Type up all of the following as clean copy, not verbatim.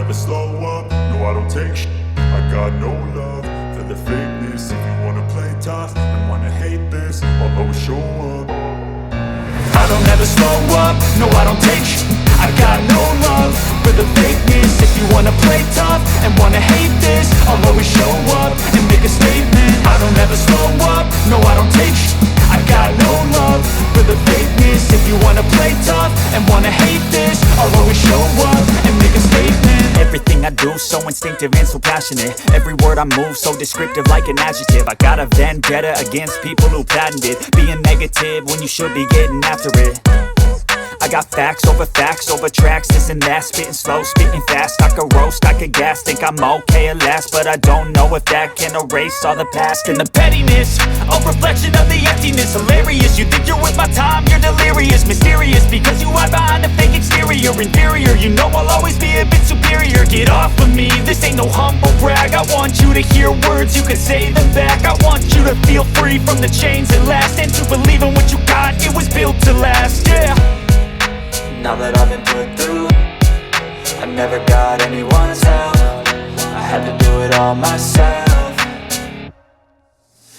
never slow up, no I don't take shit. I got no love for the fakeness. If you wanna play tough and wanna hate this, I'll always show up. I don't ever slow up, no I don't take shit. I got no love for the fakeness. If you wanna play tough and wanna hate this, I'll always show up and make a statement. I don't ever slow up, no I don't take shit. I got no love for the fakeness. If you wanna play tough and wanna hate this, I'll always show up and make a statement. Everything I do so instinctive and so passionate. Every word I move so descriptive like an adjective. I got a vendetta against people who patented being negative when you should be getting after it. I got facts over tracks, this and that. Spitting slow, spitting fast, I could roast, I could gas. Think I'm okay at last, but I don't know if that can erase all the past. And the pettiness, a reflection of the emptiness. Hilarious, you think you're with my time, you're delirious. Mysterious, because you hide behind a fake exterior. Inferior, you know I'll always be a bit superior. Get off of me, this ain't no humble brag. I want you to hear words, you can say them back. I want you to feel free from the chains that last, and to believe in what you got, it was built to last, yeah. Now that I've been put through, I never got anyone's help. I had to do it all myself.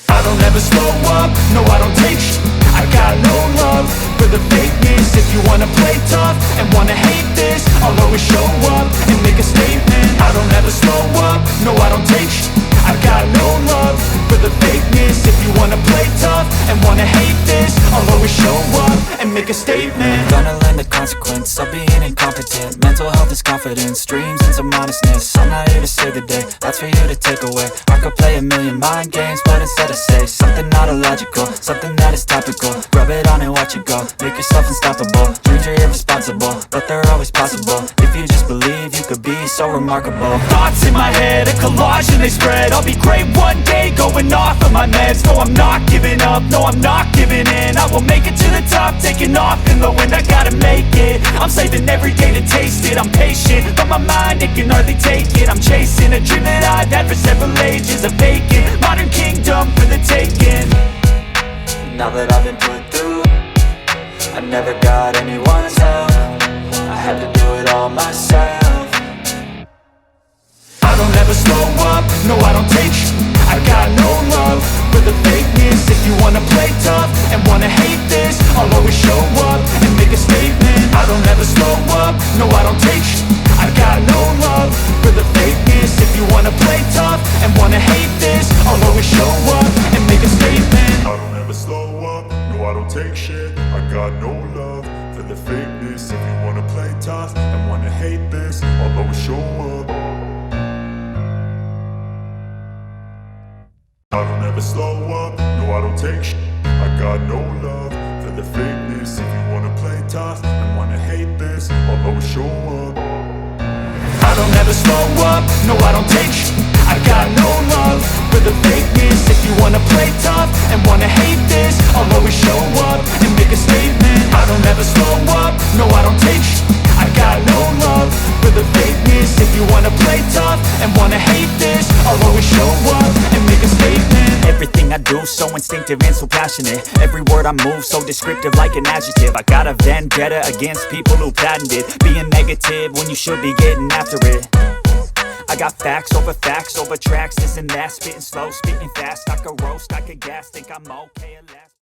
I don't ever slow up, no I don't take shit. I got no love for the fakeness. If you wanna play tough and wanna hate this, I'll always show up and make a statement. I don't ever slow up, no I don't take shit. I got no love for the fakeness. If you wanna play tough and wanna hate this, I'll always show up and make a statement. Gonna learn the consequence of being incompetent. Mental health is confidence, dreams and some honestness. I'm not here to save the day, that's for you to take away. I could play a million mind games, but instead I say something not illogical, something that is topical. Rub it on and watch it go, make yourself unstoppable. Dreams are irresponsible, but they're always possible. If you just believe, you could be so remarkable. Thoughts in my head, a collage and they spread. I'll be great one day, going off of my meds. No, I'm not giving up, no, I'm not giving in. I will make it to the top, taking off in the wind. I gotta make it, I'm saving every day to taste it. I'm patient, but my mind, it can hardly take it. I'm chasing a dream that I've had for several ages. A vacant, modern kingdom for the taking. Now that I've been put through, I never got anyone's help. I had to do it all myself. I don't ever slow up, no I don't take shit. I got no love for the fakeness. If you wanna play tough and wanna hate this, I'll always show up and make a statement. I don't ever slow up, no I don't take shit. I got no love for the fakeness. If you wanna play tough and wanna hate this, I'll always show up and make a statement. I don't ever slow up, no I don't take shit. I got no love for the fakeness. If you wanna play tough and wanna hate this, I'll always show up. I don't ever slow up, no I don't take shit. I got no love for the fakeness. If you wanna play tough and wanna hate this, I'll always show up. I don't ever slow up, no I don't take shit. I got no love for the fakeness. If you wanna play tough and wanna hate this, I'll always show up and make a statement. I don't ever slow up, no I don't take shit. I got no love for the fakeness. If you wanna play tough and wanna hate this, I'll always show up and make a statement. Everything I do so instinctive and so passionate. Every word I move so descriptive like an adjective. I got a vendetta against people who patented being negative when you should be getting after it. I got facts over tracks, this and that. Spitting slow, spitting fast, I could roast, I could gas. Think I'm okay at last.